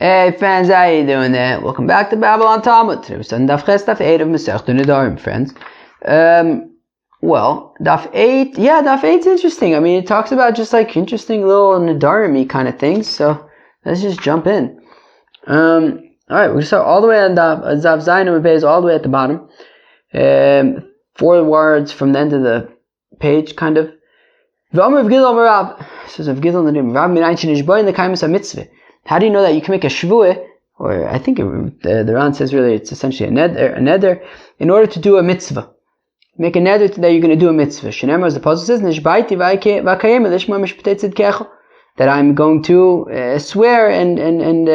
Hey fans, how you doing there? Welcome back to Babylon Talmud. Today we're studying Daf Ches, Daf 8 of Masechta Nedarim, friends. Well, Daf 8, Daf 8's interesting. I mean, it talks about just like interesting little Nedarim-y kind of things, so let's just jump in. Alright, we're going to start all the way on Daf Zayin and Beis, all the way at the bottom. 4 words from the end of the page, kind of. V'omer v'gidol merav. Says v'gidol Nedarim. Rav minayin shenishboyin l'kaimus ha-mitzvah. How do you know that you can make a shvuah, or I think the Ran says really it's essentially a neder, in order to do a mitzvah. Make a neder that you're going to do a mitzvah. Shenemar, as the Apostle says, Nishbaiti v'akayim l'shma mishpatei tzidkecha, that I'm going to swear and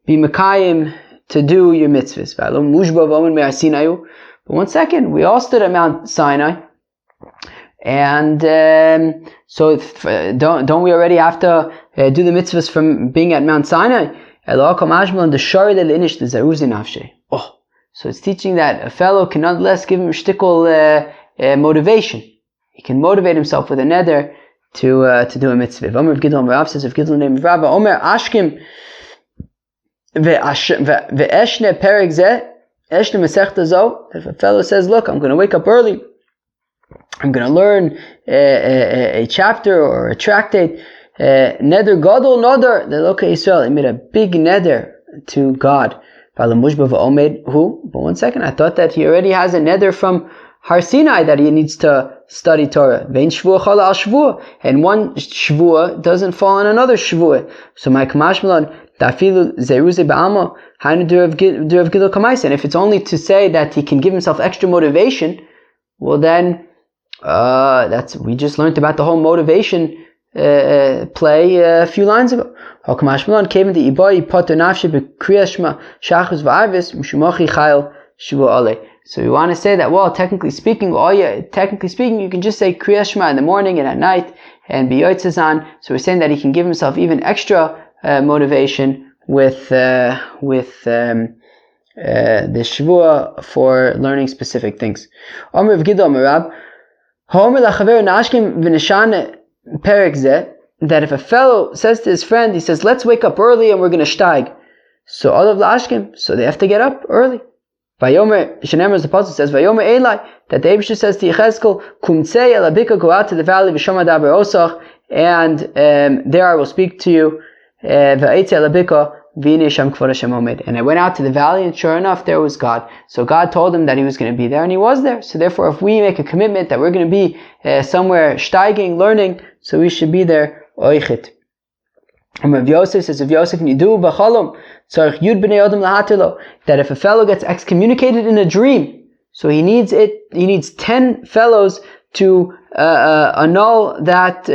be mekayim to do your mitzvahs. But one second, we all stood at Mount Sinai, and so don't we already have to do the mitzvahs from being at Mount Sinai? Oh, so it's teaching that a fellow can nonetheless give him shtickle motivation. He can motivate himself with a neder to do a mitzvah. Omer of Gidol Rav says of Gidol name of Rav Omer Ashkim ve'eshne perek zeh eshne mesechta zo. If a fellow says, look, I'm going to wake up early, I'm going to learn a chapter or a tractate. Neder gadol neder leLokei Yisrael. He made a big neder to God. But one second, I thought that he already has a neder from Har Sinai that he needs to study Torah. And one shvuah doesn't fall on another shvuah. So my kamashmalon dafilu zeruze ba'alma hainu durav gidol kamaisa. And if it's only to say that he can give himself extra motivation, well then we just learned about the whole motivation play a few lines ago. So we want to say that, well, technically speaking, you can just say Kriyas Shema in the morning and at night and be Yotzazan. So we're saying that he can give himself even extra motivation with the Shvuah for learning specific things. That if a fellow says to his friend, he says, let's wake up early and we're going to shtag. So all of lashkim, so they have to get up early. Vayomer, Shenemar, as the Apostle says, Vayomer Eli, that the Eibusher says to Yechezkel, Kumtzei elabika, go out to the valley, V'shama daber osach, and there I will speak to you, V'aitze elabika, V'ine sham kvod Hashem omed. And I went out to the valley, and sure enough, there was God. So God told him that he was going to be there, and he was there. So therefore, if we make a commitment that we're going to be somewhere steiging, learning, so we should be there, oichet. Rav Yosef says, if Yosef nidu b'chalom, tzarich yud b'nei adam lahatilo, that if a fellow gets excommunicated in a dream, so he needs 10 fellows to annul that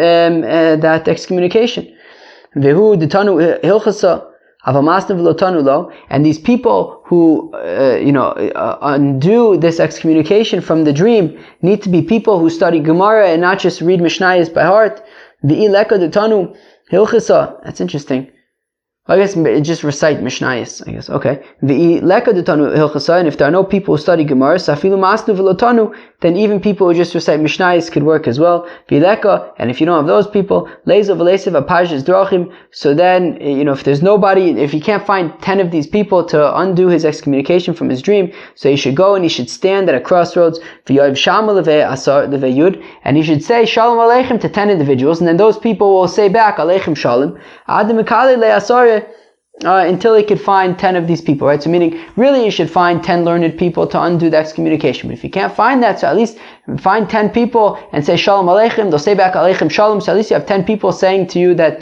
excommunication. Vehu detanu hilchasa. And these people who undo this excommunication from the dream need to be people who study Gemara and not just read Mishnayos by heart. That's interesting. I guess just recite Mishnayos, I guess. Okay. And if there are no people who study Gemara, then even people who just recite Mishnayos could work as well. And if you don't have those people, so then, if there's nobody, if he can't find 10 of these people to undo his excommunication from his dream, so he should go and he should stand at a crossroads, and he should say Shalom Aleichem to 10 individuals, and then those people will say back Aleichem Shalom, until he could find 10 of these people, right? So meaning, really you should find 10 learned people to undo the excommunication. But if you can't find that, so at least find 10 people and say Shalom Aleichem, they'll say back Aleichem Shalom, so at least you have 10 people saying to you that,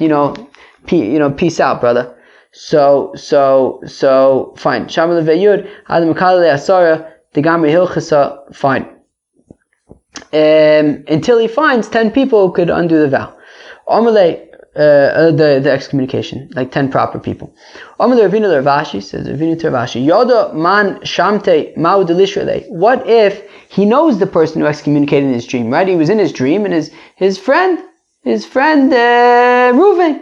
peace out, brother. So, fine. Shamal Veyud, Adam Kalele Asara, Degamri Hilchasa, fine. Until he finds 10 people who could undo the vow. Amalei, the excommunication, like 10 proper people. Amalei Ravina Ravashi says, Ravina Ravashi, Yoda man shamte ma'u delishre. What if he knows the person who excommunicated in his dream, right? He was in his dream and his friend Reuven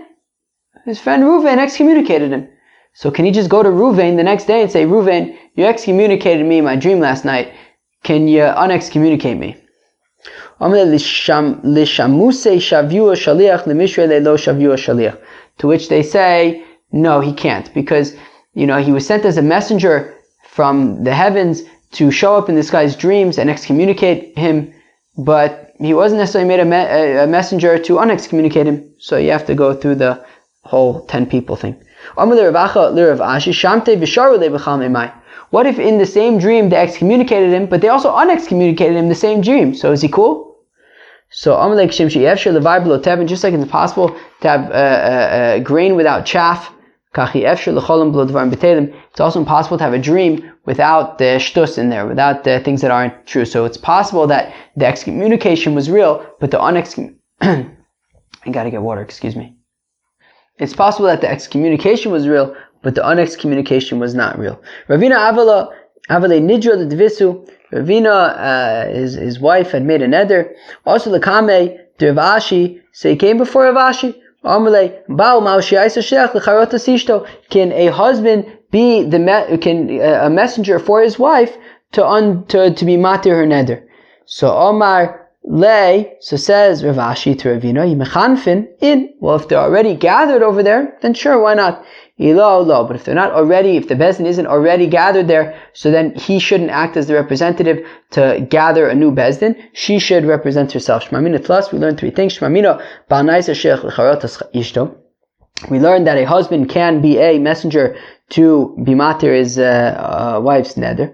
excommunicated him. So can he just go to Reuven the next day and say, Reuven, you excommunicated me in my dream last night. Can you unexcommunicate me? To which they say, No, he can't, because, he was sent as a messenger from the heavens to show up in this guy's dreams and excommunicate him, but he wasn't necessarily made a messenger to unexcommunicate him, so you have to go through the whole 10 people thing. What if in the same dream they excommunicated him, but they also unexcommunicated him in the same dream? So is he cool? So just like it's possible to have grain without chaff, it's also impossible to have a dream without the shtus in there, without the things that aren't true. So it's possible that the excommunication was real, but the I gotta get water, excuse me. It's possible that the excommunication was real, but the unexcommunication was not real. Ravina Avale Nidra the Devisu. Ravina, his wife, had made a neder. Also the Kame, the Rav Ashi, so he came before Rav Ashi. Can a husband be a messenger for his wife to be matir her neder? So Omar Lay, so says Rav Ashi to Ravina, well, if they're already gathered over there, then sure, why not? But if they're not already, if the Bezdin isn't already gathered there, so then he shouldn't act as the representative to gather a new Bezdin. She should represent herself. Shmamina Tlas, we learned 3 things. Shmamina, we learned that a husband can be a messenger to be matir his wife's neder.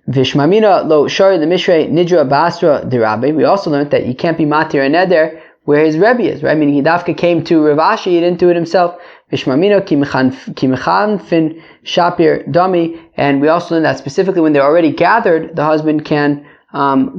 Vishmamina lo shari the mishrei nidra basra de rabbi. We also learned that you can't be matir a neder where his Rebbe is, right? Meaning Hidafka came to Rav Ashi, he didn't do it himself. Vishmamina ki mechanfin shapir dami. And we also learned that specifically when they're already gathered, the husband can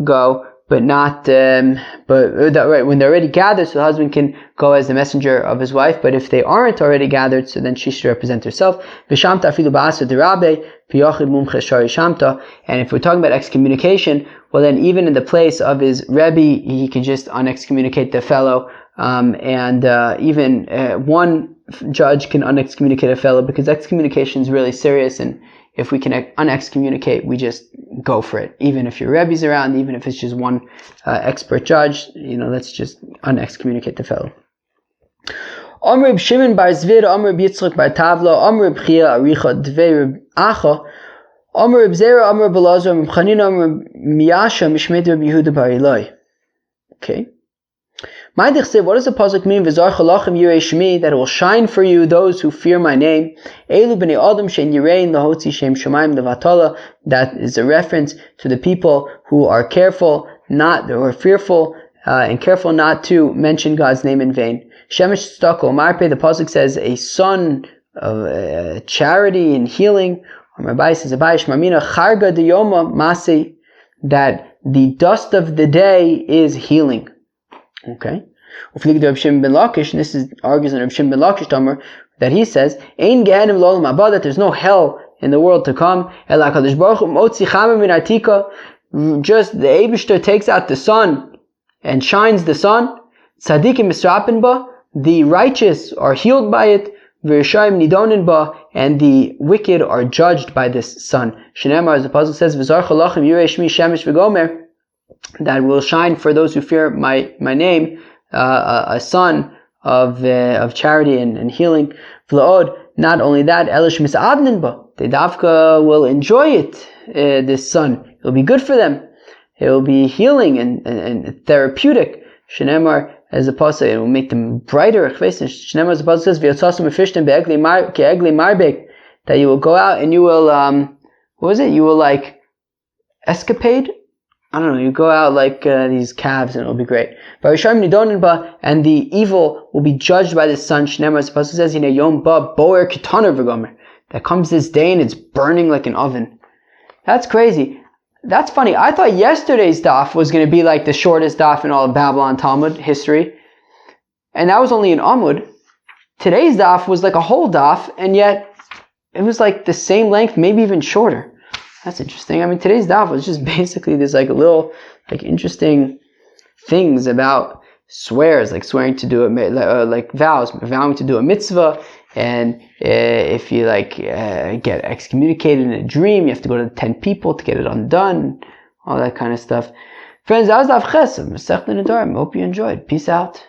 go, but not, when they're already gathered, so the husband can go as the messenger of his wife, but if they aren't already gathered, so then she should represent herself. Vishamta afilu ba'asa de rabbe, v'yochid mumche shari shamta. And if we're talking about excommunication, well then even in the place of his Rebbe, he can just unexcommunicate the fellow, and even one judge can unexcommunicate a fellow, because excommunication is really serious, and if we can unexcommunicate, we just go for it. Even if your Rebbe's around, even if it's just one expert judge, let's just unexcommunicate the fellow. Amr Reb Shimon bar Zvir, Amr Reb Yitzchak bar Tavla, Amr Reb Chia Aricha Dvei Reb Acha, Amr Reb Zera, Amr Reb Elazar, Amr Reb Chanina, Amr Reb Miyasha, Mishmei Reb Yehuda bar Eloi. Okay. What does the pasuk mean? That it will shine for you those who fear my name. That is a reference to the people who are careful, who are fearful, and careful not to mention God's name in vain. Shemesh Stako Marpe, the pasuk says a son of charity and healing. Rabbi says that the dust of the day is healing. Okay. And this argues on Reb Shimon ben Lakish Tamar, that he says, that there's no hell in the world to come. Just the Eibishter takes out the sun and shines the sun. The righteous are healed by it. And the wicked are judged by this sun. As the puzzle says, that will shine for those who fear my name, a sun of charity and healing. Not only that, they dafka will enjoy it, this sun. It will be good for them. It will be healing and therapeutic. Shenemar, as the pasuk, it will make them brighter. Shenemar, as the pasuk says, that you will go out and you will, you will escapade? I don't know, you go out like these calves and it'll be great. And the evil will be judged by the sun. Shneimar, as the pasuk says, that comes this day and it's burning like an oven. That's crazy. That's funny. I thought yesterday's daf was going to be like the shortest daf in all of Babylon Talmud history. And that was only an Amud. Today's daf was like a whole daf, and yet it was like the same length, maybe even shorter. That's interesting. I mean, today's daf was just basically this little interesting things about swears, like swearing to do vows, vowing to do a mitzvah, and if you get excommunicated in a dream, you have to go to 10 people to get it undone, all that kind of stuff. Friends, that was Daf Ches of Masechet Nedarim. Hope you enjoyed. Peace out.